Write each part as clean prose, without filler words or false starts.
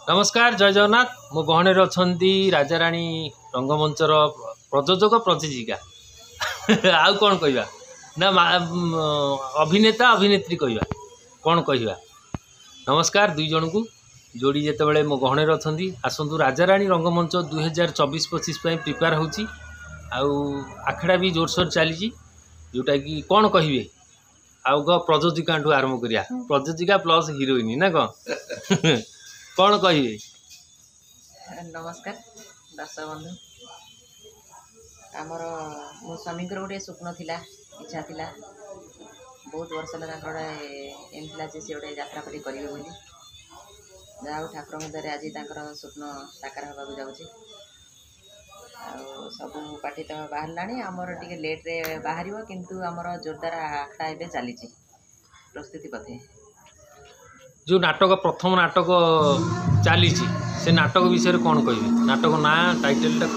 नमस्कार जय जगन्नाथ मो गहणे अच्छा राजाराणी रंगमंचर प्रयोजक प्रयोजिका आउ कौन कहवा ना अभिनेता अभिनेत्री कहवा कौन कहवा। नमस्कार दुई जन को जोड़ी जिते बड़े मो गहणे अच्छा आसतु राजाराणी रंगमंच 2024-25 प्रिपेयर होची आखड़ा भी जोरसोर चली जोटा कि कौन कहे आउ प्रयोजिका आरंभ करिया प्रयोजिका प्लस हिरोइन ना कौन कौन कहे। नमस्कार दर्शक बंधु आमर मो स्वामी गोटे स्वप्न थिला इच्छा थिला बहुत वर्ष एम सी गोटे यात्रा परी करेंगे बोली जहाँ ठाकुर द्वारा आज स्वप्न साकार होगा जाऊँगी सब पार्टी तो बाहर आमर टे लेट्रे बाहर किंतु आमर जोरदार आखड़ा ए चली प्रस्तुति पथे जो नाटक प्रथम नाटक चली से नाटक विषय कौन कहे नाटक ना टाइटल नाटक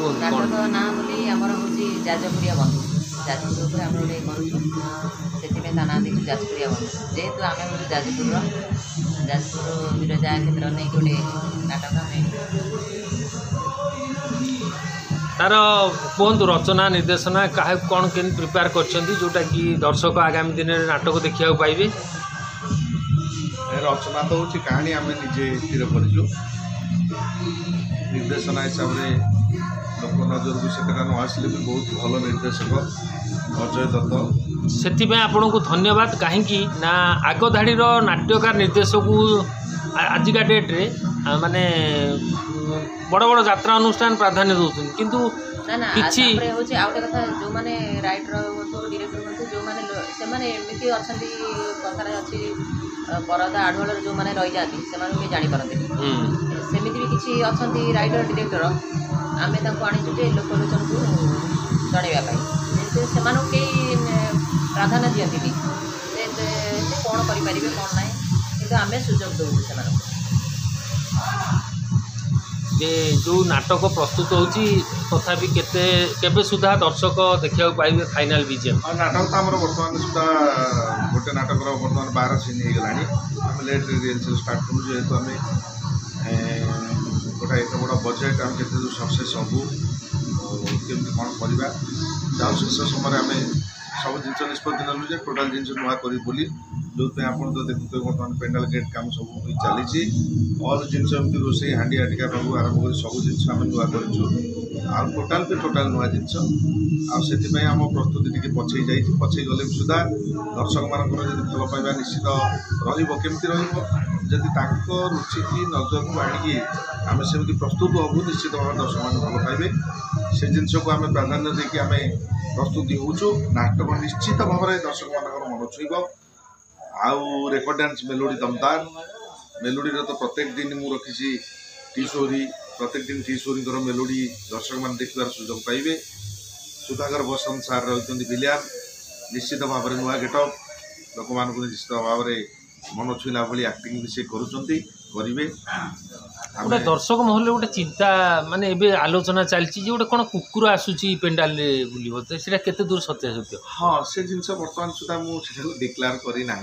ना बोली आमर हूँ जाजपुरिया बंधु जाजपुर आम गोटे करूँ से ना देखो जाजपुरिया बंधु जेहेतु आम हूँ जाजपुर विरजा क्षेत्र नहीं गोटे नाटक तार कहतु रचना निर्देशना क्या कौन के प्रिपेयर कर जोटा कि दर्शक आगामी दिन में नाटक देखा पाइबे। रचना तो हूँ कहानी आम निजे स्थिर कर निर्देशना हिसाब से लोक नजर को से न आसले भी बहुत भल निर्देशक अजय दत्त से आपण को धन्यवाद कहीं ना आग धाड़ी नाट्यकार निर्देशक आजिका डेट्रे माने बड़ बड़ यात्रा अनुष्ठान प्राधान्य दौरान किंतु किछि आउटे कथा जो माने राइटर डायरेक्टर जो माने से माने एमती अछंती कथार अछि परदा आडवाल जो माने रही जाती से माने के जानि परंती सेमिति भी किछि अछंती राइटर डायरेक्टर आमे ताको आनिछु जे लोकलोचन को जणेबा पाई से मानो के प्राधान्य दियंती से कोन करि परिबे कोन नाही किंतु आमे सुजोग दउ से मानो जे जो नाटक प्रस्तुत होची तथापि केबे सुधा दर्शक देखा पाइबे फाइनल बीजेम नाटक तो आम बर्तमान सुधा गोटे नाटक बर्तमान 12 सीन हो गला आम लेट रिहर्सल स्टार्ट करूँ जेहेतु आम गोटे एत बड़ा बजेट आम के सक्सेस हबू केमती कौन करवा जाऊ शेष समय आम सब जिन निष्पत्ति नलु जे टोटाल जिन नुआ करी बोली जो आप देखते बर्तमान पेंडाल गेट काम सब चली अल जिन रोसे हांडी आटिका पाखु आरंभ कर सब जिन नुआ कर टोटाल भी टोटाल नुआ जिन आम प्रस्तुति टी पछई जा पछई गले सुधा दर्शक मानकर भल पाइबा निश्चित रमती रदि रुचि की नजर को आणिकी आम सेमती प्रस्तुत हबू निश्चित भाव दर्शक मान भल पाइबे से जिन को आम प्राधान्य देकी आम प्रस्तुति होचु नाटक निश्चित भाव में दर्शक मान मन छुईब आउ रेकर्ड डांस मेलोडी दमदार मेलोडी तो प्रत्येक दिन मु रखी टीसोरी प्रत्येक दिन टीसोरी मेलोडी दर्शक मान देखिबार सुजोग पाइबे। सुधाकर बसंत सार रही विलियन निश्चित भाव में नुआ गेटअप लोक मान निश्चित भाव में मन छुईला भाई एक्टिंग भी से करेंगे गोटे दर्शक महल गोटे चिंता माने एबे आलोचना चलती गोटे कौन कुकुर आसूची पेंडाल बुलिबो से केते दूर सत्य सत्य हाँ से जिनस बर्तमान सुधा मुझे डिक्लेयर करना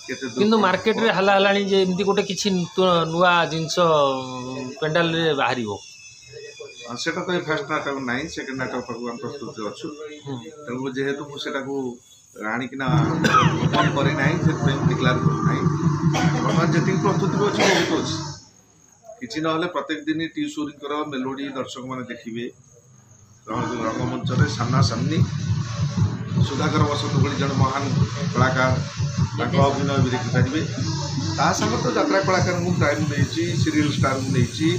किंतु मार्केट रे हला हलाणी जे एमती गोटे किछि नुआ जिनस पेंडाल रे बाहरिबो सेटा तो फर्स्ट नाटक ना सेकेंड नाटक पाक प्रस्तुत अच्छु तेणु जेहेतु मुझे आणिकिना ओपन करना डिक्लेयर करना बर्तमान जी प्रस्तुति भी अच्छी बहुत अच्छी किसी ना प्रत्येक दिन टीसोरी मेलोडी दर्शक मैंने देखिए रंगमंच सामना सामनी सुधाकर बसंत भली जन महान कलाकार अभिनय भी देखिपारे तांगे तो यात्रा कलाकार मुझे टाइम नहीं सीरियल स्टार मुझे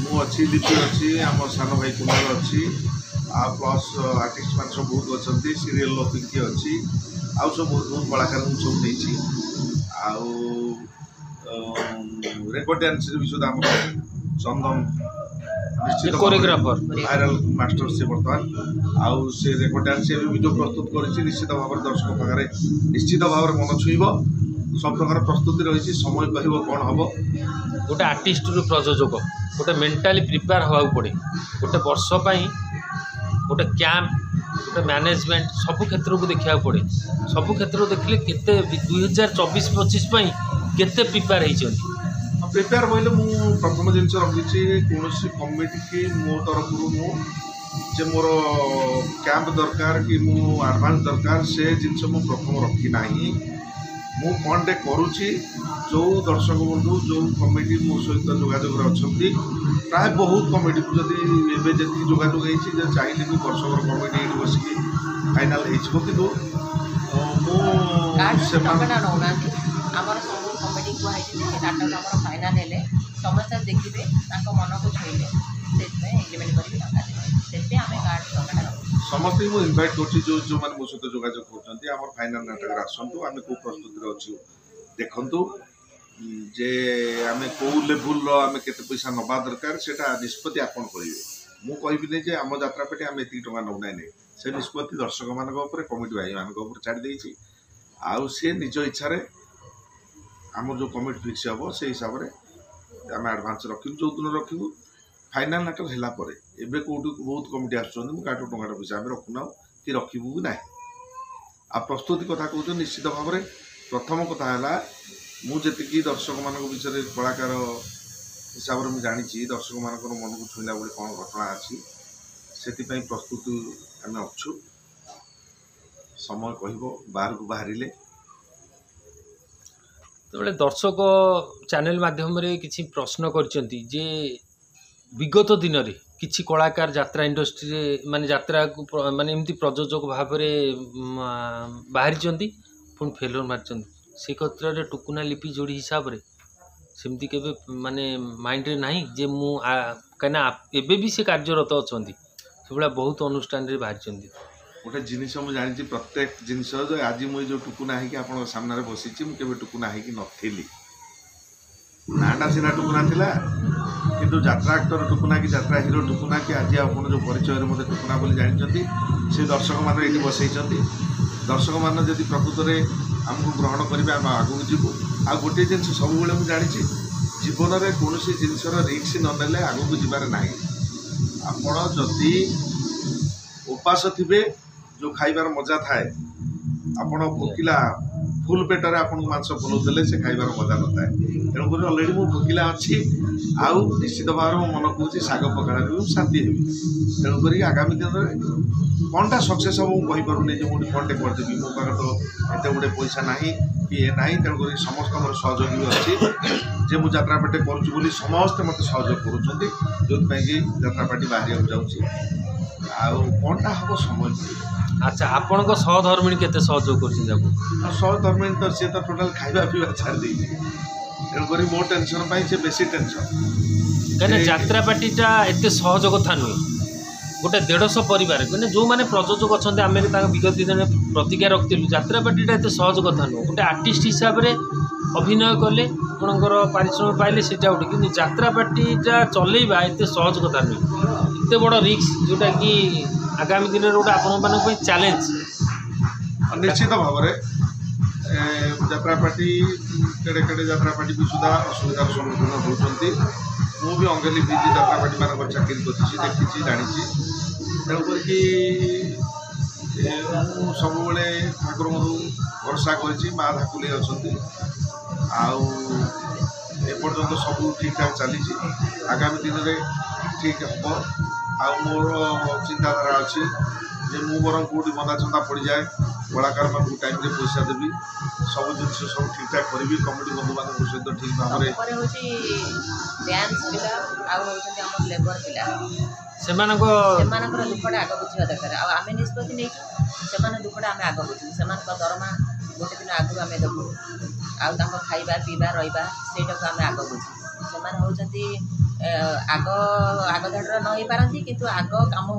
मुझी लिपि अच्छी आम सान भाई कुमार अच्छी आ प्लस आर्टिस्ट मान सब बहुत अच्छा सीरियल पिंकी अच्छी आउ सब बहुत बहुत कलाकार सब नहीं रेकर्ड डांस भी सुधा चंदन निश्चित कोरियोग्राफर वायरल मास्टर से बर्तमान आउ से रेकर्ड डांस भी जो प्रस्तुत कर निश्चित भाव में दर्शक पाखे निश्चित भाव में मन छुईब सब प्रकार प्रस्तुति रही समय कह कौन हम गोटे आर्टिस्ट रु प्रयोजक गोटे मेंटाली प्रिपेयर होगा पड़े गोटे वर्ष गोटे कैंप गोटे मैनेजमेंट सबू क्षेत्र को देखा पड़े सबू क्षेत्र देखले केते 2024-25 केते प्रिपेयर होती प्रिपेयर बोले मु प्रथम जिनस रखी कौन कमिटी की मो तरफ जे मोर कैंप दरकार कि मु एडवांस दरकार से जिनस मु प्रथम रखी ना मु कौन टे करुच्ची जो दर्शक बंधु जो कमिटी मो सहित जोगाजोग अच्छा प्राय बहुत कमिटी को जब जी जोगाजोग होती चाहिए भी दर्शक कमिटी ये बस फाइनाल हो कमिटी कहते नाटक आम फाइनाल हेले समस्त देखिए मन को छुईले इम्प्लीमेंट करके आम कार्ड टका समस्त मुझे इनभाइट कर जो मैंने मो सहित जोगाजोग कर फाइनाल नाटक आसतु आम कौ प्रस्तुति अच्छु देखु जे आम कौ लेवल आम के पैसा नवा दरकार से निष्पत्ति आपन करेंगे मु कहबी जे आम यात्रापाटी आम एति टका नौ ना से निष्पत्ति दर्शक मान कमिटी भाई मान छाड़ी आउ सी निज इच्छा आम जो कमिटी फिक्स हम से हिसाब से आम एडवांस रखू जो दिन रखू फाइनाल नाटक है एबे कौटू बहुत कमिटी आसुँच टଙ୍କା पैसा आम रखुना कि रखू भी ना आ प्रस्तुति कथा कहूँ निश्चित भाव में प्रथम कथा है मुझे दर्शक मान विषय कलाकार हिसाब से जानी दर्शक मान मन को छुईला बोली कौन घटना अच्छी से प्रस्तुति आम अच्छु समय कह बाहर को बाहर तो दर्शक चैनल माध्यम किसी प्रश्न करचंती जे विगत दिन में किसी कलाकार यात्रा इंडस्ट्री माने यात्रा को माने एमती प्रयोजक भाव में बाहरी पुणी फेलर मारी से क्षेत्र में टुकुना लिपि जोड़ी हिसाब से सेमती केबे माने माइंड रे नहीं जे मु कना एबे भी से कार्यरत अच्छा से भाया बहुत अनुष्ठान रे बाहरी गोटे जिनस मुझे जानी प्रत्येक जिनस आज मुझे जो टुकुना है आप सामने बसी मुझे टुकुना है नी नाटा सीना टुकुना थिला किंतु यात्रा एक्टर टुकुना कि यात्रा हिरो टुकुना कि आज आप जो परिचय मत टुकुना बोली जानते से दर्शक मान ये बसई दर्शक मान जब प्रकृत में आमको ग्रहण करेंगे आम आगू जीवु आ गोटे जिन सब मुझे जानी जीवन में कौन जिनसर रिक्स नने आगू जीवार ना आपड़ी उपास थे जो खाइबार मजा थाए आपण भोकिला फुल पेटर आपन मांस फुलाऊे से खाइबार मजा न थाए तेणुक अलरेडी मु भोकिला अच्छी आउ निश्चित भाव में मन कहूँ साग पखाड़ा भी शांति हेबी तेणुक आगामी दिन में कौनटा सक्सेस हम कहीपरूनी जो मुझे कौनटे करदेवी मो पाखे तो एत गोटे पैसा ना कि ये ना तेणुक समस्त मोर सहयोगी अच्छी जे मुझे यात्रापाटी करुँच समस्ते मत सहयोग करुँच जो कि यात्रापाटी बाहर जाऊँगी कौनटा हम समय अच्छा आपण को सहधर्मिणी केते सहयोग कर सहधर्मिणी तो सी तो टोटाल खाइबा पीवा छाड़ दी तेणुक मो टेंशन से बेसी टेंशन कहीं यात्रापाटीटा एत सहज कथा नुहे गोटे 150 परिवार मैंने जो मैंने प्रयोजक अच्छा आम विगत दिन में प्रतिज्ञा रखिलु यात्रापाटीटा एत सहज कथा नुह गोटे आर्टिस्ट हिसाब से अभिनय कले आपणकर पारिश्रमिक पाइले से गोटे कि यात्रापाटीटा चलैबा एत सहज कथा नुहे एत बड़ रिस्क जोटा कि आगामी दिन में गोटे आपण चैलेंज निश्चित भाव में यात्रापाटी केड़े केड़े यात्रापाटी भी सुधा असुविधार सम्मुखीन होती मु भी अंगली बीजी यात्रापाटी मान चाकरी कर देखी जानी तेणुक सब ठाकुर भरसा कर माँ धाकुली अच्छा एपर्तंत सब ठीक ठाक चली आगामी दिन में ठीक हम आ मोर चिंताधारा अच्छी जे मु बर कौटी बंदा चंदा पड़ जाए कलाकार मान टाइम रे पैसा देवी सब जिन सब ठीक ठाक करी कमिटी बंधु मान सहित ठीक भाव में दुखटा आग बुझा दरकार आम निष्पत्ति नहीं दुखटा आम आग बुझू से दरमा गोटे दिन आगु आम देवु आउ खाइबा पीवा रहा से आम आग बुझू से आग आग धाड़ न हो पारती किंतु आग काम हो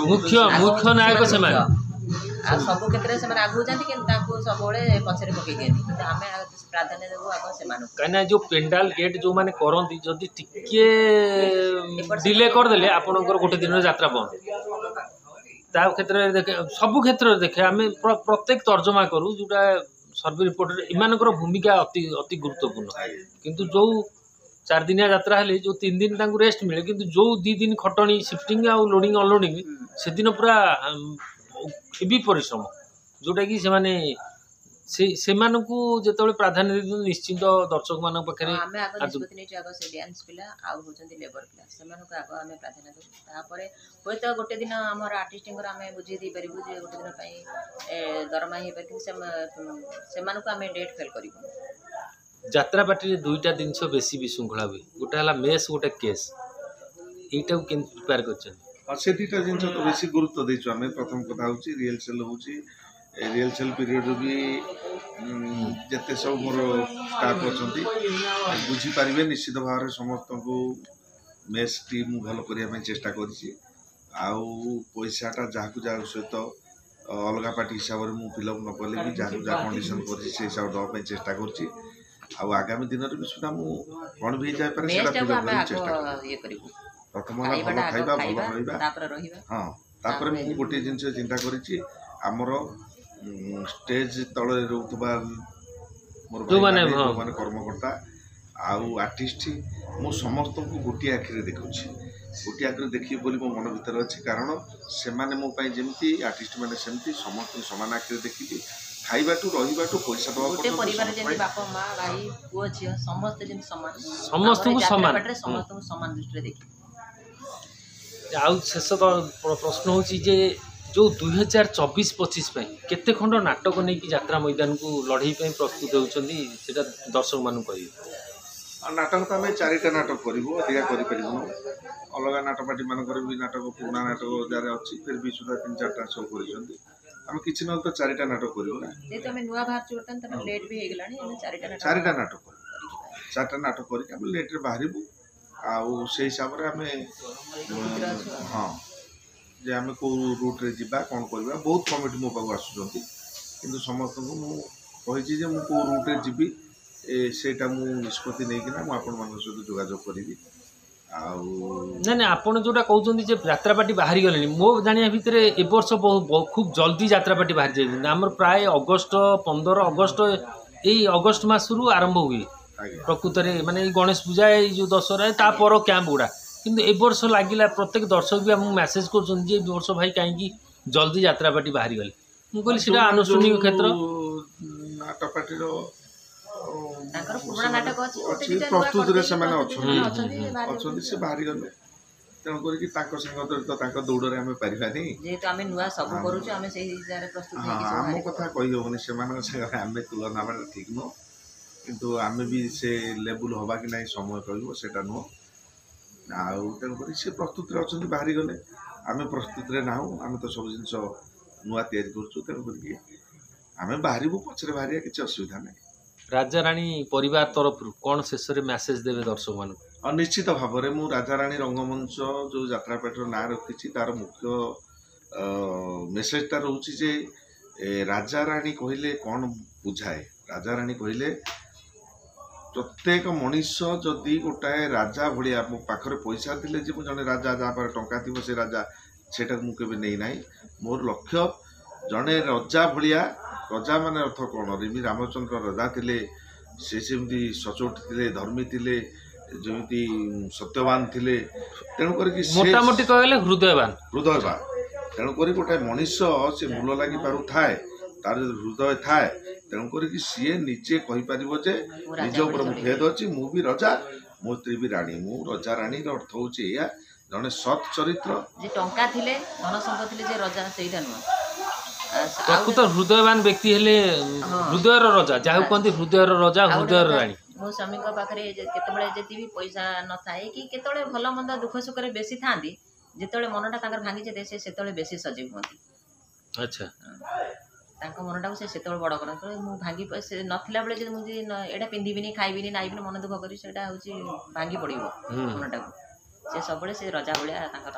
मुख्य मुख्य नायक से सब क्षेत्र में आगू जाती कि सब पछरे पकई दिखती कि आम प्राधान्य देव आग से कहीं जो पेंडाल गेट जो मैंने करती जदि टिके डिले करदे आपणकर गोटे दिन यात्रा बंद ता क्षेत्र में देखे सब क्षेत्र में देखे आम प्रत्येक तर्जमा करूँ जोटा सर्वे रिपोर्ट इमानकर भूमिका अति अति गुरुत्वपूर्ण किंतु जो 4 दिनिया यात्रा हेले जो 3 दिन रेस्ट मिले किंतु जो 2 दिन खटणी शिफ्टिंग आउ लोडिंग अनलोडिंग से दिन पूरा हेवी परिश्रम जोटा कि से ସେମାନଙ୍କୁ ଯେତେବେଳେ ପ୍ରାଧାନ୍ୟ ଦେଇଛନ୍ତି ନିଶ୍ଚିନ୍ତ ଦର୍ଶକ ମାନଙ୍କ ପାଖରେ ଆମେ ଆଗ ନିଷ୍ପତ୍ତି ନେଇଛୁ ଆଗ ସେ ଡ୍ୟାନ୍ସ ପିଲା ଆଉ ହଉଛନ୍ତି ଲେବର ପିଲା ସେମାନଙ୍କୁ ଆଗ ଆମେ ପ୍ରାଧାନ୍ୟ ଦେବୁ ତାପରେ ହୁଏତ ଗୋଟେ ଦିନ ଆମର ଆର୍ଟିଷ୍ଟଙ୍କର ଆମେ ବୁଝେଇ ଦେଇପାରିବୁ ଯେ ଗୋଟେ ଦିନ ପାଇଁ ଦରମା ହେଇପାରେ କିନ୍ତୁ ସେମାନଙ୍କୁ ଆମେ ଡେଟ୍ ଫେଲ୍ କରିବୁ। ଯାତ୍ରା ପାର୍ଟିରେ ଦୁଇଟା ଜିନିଷ ବେଶୀ ବିଶୃଙ୍ଖଳା ହୁଏ ଗୋଟେ ହେଲା ମେସ୍ ଗୋଟେ କେସ୍ এইটাও କେମିତି ପ୍ରିପେୟାର କରିଛନ୍ତି? ସେ ଦୁଇଟା ଜିନିଷ ତ ବେଶୀ ଗୁରୁତ୍ୱ ଦେଇଛୁ ଆମେ। ପ୍ରଥମ କଥା ହେଉଛି ରିହର୍ସାଲ ହେଉଛି ରିହର୍ସାଲ ପିରିୟଡ଼ରୁ ବି ଯେତେ ସବୁ ମୋର ଷ୍ଟାଫ୍ ଅଛନ୍ତି ବୁଝିପାରିବେ ନିଶ୍ଚିତ ଭାବରେ ସମସ୍ତଙ୍କୁ ମେସ୍ଟି ମୁଁ ଭଲ କରିବା ପାଇଁ ଚେଷ୍ଟା କରିଛି। ଆଉ ପଇସାଟା ଯାହାକୁ ଯାହା ସହିତ ଅଲଗା ପାର୍ଟି ହିସାବରେ ମୁଁ ଫିଲ୍ଅପ୍ ନ କଲେ ବି ଯାହାକୁ ଯାହା କଣ୍ଡିସନ୍ କରିଛି ସେ ହିସାବରେ ଦେବା ପାଇଁ ଚେଷ୍ଟା କରୁଛି। ଆଉ ଆଗାମୀ ଦିନରେ ବି ସୁଦ୍ଧା ମୁଁ କ'ଣ ବି ହେଇଯାଇପାରେ ସେଇଟା ଫିଲ୍ଅପ୍ କରିବାକୁ ଚେଷ୍ଟା କରିବି। ପ୍ରଥମ ହେଲା ଭଲ ଖାଇବା ଭଲ ରହିବା। ହଁ ତାପରେ ମୁଁ ଗୋଟିଏ ଜିନିଷ ଚିନ୍ତା କରିଛି ଆମର ଷ୍ଟେଜ୍ ତଳେ ରହୁଥିବା ମୋର ଯୋଉମାନେ କର୍ମକର୍ତ୍ତା ଆଉ ଆର୍ଟିଷ୍ଟ ମୁଁ ସମସ୍ତଙ୍କୁ ଗୋଟିଏ ଆଖିରେ ଦେଖୁଛି। ଗୋଟିଏ ଆଖିରେ ଦେଖିବି ବୋଲି ମୋ ମନ ଭିତରେ ଅଛି କାରଣ ସେମାନେ ମୋ ପାଇଁ ଯେମିତି ଆର୍ଟିଷ୍ଟ ମାନେ ସେମିତି ସମସ୍ତଙ୍କୁ ସମାନ ଆଖିରେ ଦେଖିବି। ଖାଇବାଠୁ ରହିବାଠୁ ପଇସା ଦେବା ଗୋଟେ ପରିବାର ଯେମିତି ବାପା ମା ଭାଇ ପୁଅ ଝିଅ ସମସ୍ତେ ଯେମିତି ସମାନ ସମସ୍ତଙ୍କୁ ସମାନ ଦୃଷ୍ଟିରେ ଦେଖିବେ। ଆଉ ଶେଷ ପ୍ରଶ୍ନ ହେଉଛି ଯେ ଯେଉଁ 2024-25 ପାଇଁ କେତେ ଖଣ୍ଡ ନାଟକ ନେଇକି ଯାତ୍ରା ମଇଦାନକୁ ଲଢ଼େଇ ପାଇଁ ପ୍ରସ୍ତୁତ ହେଉଛନ୍ତି ସେଇଟା ଦର୍ଶକମାନଙ୍କୁ କହିବେ? ନାଟକ ତ ଆମେ 4ଟା ନାଟକ କରିବୁ ଅଧିକା କରିପାରିବୁନି। ଅଲଗା ନାଟପାର୍ଟି ମାନଙ୍କରେ ବି ନାଟକ ପୁରୁଣା ନାଟକ ଯାହାର ଅଛି ଫିର୍ ବି ସୁଦ୍ଧା 3-4ଟା ସବୁ କରିଛନ୍ତି। ଆମେ କିଛି ନହେଲେ ତ 4ଟା ନାଟକ କରିବୁ ନା। ଯେହେତୁ ଆମେ ନୂଆ ବାହାରୁଛୁ ବର୍ତ୍ତମାନ ଲେଟ୍ ବି ହେଇଗଲାଣି ଆମେ 4ଟା ନାଟକ କରିବୁ। 4ଟା ନାଟକ କରିକି ଆମେ ଲେଟ୍ରେ ବାହାରିବୁ। ଆଉ ସେଇ ହିସାବରେ ଆମେ ହଁ ଯେ ଆମେ କେଉଁ ରୁଟ୍ରେ ଯିବା କ'ଣ କରିବା ବହୁତ କମିଟି ମୋ ପାଖକୁ ଆସୁଛନ୍ତି କିନ୍ତୁ ସମସ୍ତଙ୍କୁ ମୁଁ କହିଛି ଯେ ମୁଁ କେଉଁ ରୁଟ୍ରେ ଯିବି ସେଇଟା ମୁଁ ନିଷ୍ପତ୍ତି ନେଇକିନା ମୁଁ ଆପଣମାନଙ୍କ ସହିତ ଯୋଗାଯୋଗ କରିବି। ଆଉ ନାଇଁ ଆପଣ ଯେଉଁଟା କହୁଛନ୍ତି ଯେ ଯାତ୍ରାପାର୍ଟି ବାହାରି ଗଲେଣି ମୋ ଜାଣିବା ଭିତରେ ଏ ବର୍ଷ ଖୁବ୍ ଜଲ୍ଦି ଯାତ୍ରାପାର୍ଟି ବାହାରି ଯାଇଛନ୍ତି। ଆମର ପ୍ରାୟ ଅଗଷ୍ଟ 15 ଅଗଷ୍ଟ ଏଇ ଅଗଷ୍ଟ ମାସରୁ ଆରମ୍ଭ ହୁଏ ପ୍ରକୃତରେ ମାନେ ଏଇ ଗଣେଶ ପୂଜା ଏଇ ଯେଉଁ ଦଶହରା ତାପର କ୍ୟାମ୍ପ ଗୁଡ଼ା କିନ୍ତୁ ଏ ବର୍ଷ ଲାଗିଲା ପ୍ରତ୍ୟେକ ଦର୍ଶକ ବି ଆମକୁ ମେସେଜ୍ କରୁଛନ୍ତି ଯେ ଏ ବର୍ଷ ଭାଇ କାହିଁକି ଜଲ୍ଦି ଯାତ୍ରାପାର୍ଟି ବାହାରିଗଲେ। ମୁଁ କହିଲି ସେଇଟା ଆନୁଷ୍ଠାନିକ କ୍ଷେତ୍ର ନାଟପାର୍ଟିର ଅଛି ପ୍ରସ୍ତୁତିରେ ସେମାନେ ଅଛନ୍ତି ସେ ବାହାରିଗଲେ ତେଣୁ କରିକି ତାଙ୍କ ସାଙ୍ଗରେ ତ ତାଙ୍କ ଦୌଡ଼ରେ ଆମେ ପାରିବାନି ଯେହେତୁ ଆମେ ନୂଆ ସବୁ କରୁଛୁ ଆମେ ସେଇ ହିସାବରେ ପ୍ରସ୍ତୁତ ହେଇକି ଆମ କଥା କହିହେବନି ସେମାନଙ୍କ ସାଙ୍ଗରେ ଆମେ ତୁଳନା ହେବାଟା ଠିକ୍ ନୁହଁ କିନ୍ତୁ ଆମେ ବି ସେ ଲେବୁଲ୍ ହେବା କି ନାହିଁ ସମୟ କହିବ ସେଇଟା ନୁହଁ। ଆଉ ତେଣୁକରି ସେ ପ୍ରସ୍ତୁତିରେ ଅଛନ୍ତି ବାହାରିଗଲେ ଆମେ ପ୍ରସ୍ତୁତିରେ ନାହୁଁ। ଆମେ ତ ସବୁ ଜିନିଷ ନୂଆ ତିଆରି କରୁଛୁ ତେଣୁ କରିକି ଆମେ ବାହାରିବୁ ପଛରେ ବାହାରିବା କିଛି ଅସୁବିଧା ନାହିଁ। ରାଜାରାଣୀ ପରିବାର ତରଫରୁ କ'ଣ ଶେଷରେ ମେସେଜ୍ ଦେବେ ଦର୍ଶକମାନଙ୍କୁ? ଆଉ ନିଶ୍ଚିତ ଭାବରେ ମୁଁ ରାଜାରାଣୀ ରଙ୍ଗମଞ୍ଚ ଯେଉଁ ଯାତ୍ରାପାର୍ଟିର ନାଁ ରଖିଛି ତାର ମୁଖ୍ୟ ମେସେଜଟା ରହୁଛି ଯେ ରାଜାରାଣୀ କହିଲେ କ'ଣ ବୁଝାଏ। ରାଜାରାଣୀ କହିଲେ ପ୍ରତ୍ୟେକ ମଣିଷ ଯଦି ଗୋଟାଏ ରାଜା ଭଳିଆ ମୋ ପାଖରେ ପଇସା ଥିଲେ ଯେ ମୁଁ ଜଣେ ରାଜା ଯାହା ପାଖରେ ଟଙ୍କା ଥିବ ସେ ରାଜା ସେଇଟାକୁ ମୁଁ କେବେ ନେଇନାହିଁ। ମୋର ଲକ୍ଷ୍ୟ ଜଣେ ରଜା ଭଳିଆ ରଜା ମାନେ ଅର୍ଥ କ'ଣ ଯେମିତି ରାମଚନ୍ଦ୍ର ରଜା ଥିଲେ ସେ ସେମିତି ସଚୋଟ ଥିଲେ ଧର୍ମୀ ଥିଲେ ଯେମିତି ସତ୍ୟବାନ ଥିଲେ ତେଣୁ କରିକି ମୋଟାମୋଟି କହିଲେ ହୃଦୟବାନ ତେଣୁକରି ଗୋଟାଏ ମଣିଷ ସେ ମୂଲ ଲାଗି ପାରୁଥାଏ ତାର ଯଦି ହୃଦୟ ଥାଏ ତେଣୁ କରିକି ସିଏ ନିଜେ କହିପାରିବ ଯେ ନିଜ ଉପରେ ମୁଁ ଭେଦ ଅଛି ମୁଁ ବି ରଜା ମୋ ସ୍ତ୍ରୀ ବି ରାଣୀ। ମୁଁ ରଜା ରାଣୀର ଅର୍ଥ ହେଉଛି ଏଇଆ ଜଣେ ସତ୍ ଚରିତ୍ର ଯେ ଟଙ୍କା ଥିଲେ ଧନ ସମ୍ପଦ ଥିଲେ ଯେ ରଜା ସେଇଟା ନୁହଁ। ପ୍ରକୃତ ହୃଦୟବାନ ବ୍ୟକ୍ତି ହେଲେ ହୃଦୟର ରଜା ଯାହାକୁ କହନ୍ତି ହୃଦୟର ରଜା ହୃଦୟର ରାଣୀ। ମୋ ସ୍ୱାମୀଙ୍କ ପାଖରେ କେତେବେଳେ ଯଦି ବି ପଇସା ନଥାଏ କି କେତେବେଳେ ଭଲ ମନ୍ଦ ଦୁଃଖ ସୁଖରେ ବେଶୀ ଥାନ୍ତି ଯେତେବେଳେ ମନଟା ତାଙ୍କର ଭାଙ୍ଗିଯାଏ ସେ ସେତେବେଳେ ବେଶୀ ସଜୀବ ହୁଅନ୍ତି। ଆଚ୍ଛା ତାଙ୍କ ମନଟାକୁ ସେ ସେତେବେଳେ ବଡ଼ କରନ୍ତି ମୁଁ ଭାଙ୍ଗି ସେ ନଥିଲା ବେଳେ ଯଦି ମୁଁ ଏଇଟା ପିନ୍ଧିବିନି ଖାଇବିନି ନାଇବିନି ମନ ଦୁଃଖ କରି ସେଇଟା ହେଉଛି ଭାଙ୍ଗି ପଡ଼ିବ ମନଟାକୁ ସେ ସବୁବେଳେ ସେ ରଜା ଭଳିଆ ତାଙ୍କର।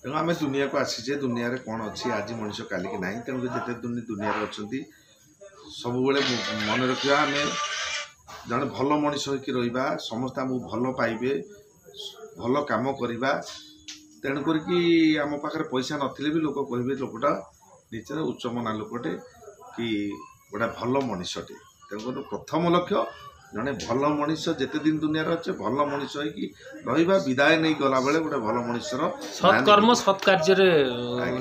ତେଣୁ ଆମେ ଦୁନିଆକୁ ଆସିଛେ ଦୁନିଆରେ କ'ଣ ଅଛି ଆଜି ମଣିଷ କାଲିକି ନାହିଁ ତେଣୁକରି ଯେତେ ଦୁନିଆରେ ଅଛନ୍ତି ସବୁବେଳେ ମନେ ରଖିବା ଆମେ ଜଣେ ଭଲ ମଣିଷ ହେଇକି ରହିବା ସମସ୍ତେ ଆମକୁ ଭଲ ପାଇବେ ଭଲ କାମ କରିବା। ତେଣୁ କରିକି ଆମ ପାଖରେ ପଇସା ନଥିଲେ ବି ଲୋକ କହିବେ ଲୋକଟା ନିଜର ଉଚ୍ଚମନା ଲୋକଟେ କି ଗୋଟେ ଭଲ ମଣିଷଟେ। ତେଣୁକରି ପ୍ରଥମ ଲକ୍ଷ୍ୟ ଜଣେ ଭଲ ମଣିଷ ଯେତେ ଦିନ ଦୁନିଆରେ ଅଛି ଭଲ ମଣିଷ ହେଇକି ରହିବା ବିଦାୟ ନେଇ ଗଲାବେଳେ ଗୋଟେ ଭଲ ମଣିଷର ସତ୍କର୍ମ ସତ୍କାର୍ଯ୍ୟରେ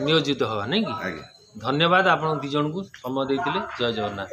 ନିୟୋଜିତ ହେବା ନାଇଁ କି? ଆଜ୍ଞା। धन्यवाद। आपण 2 जन को समय देते। जय जगन्नाथ।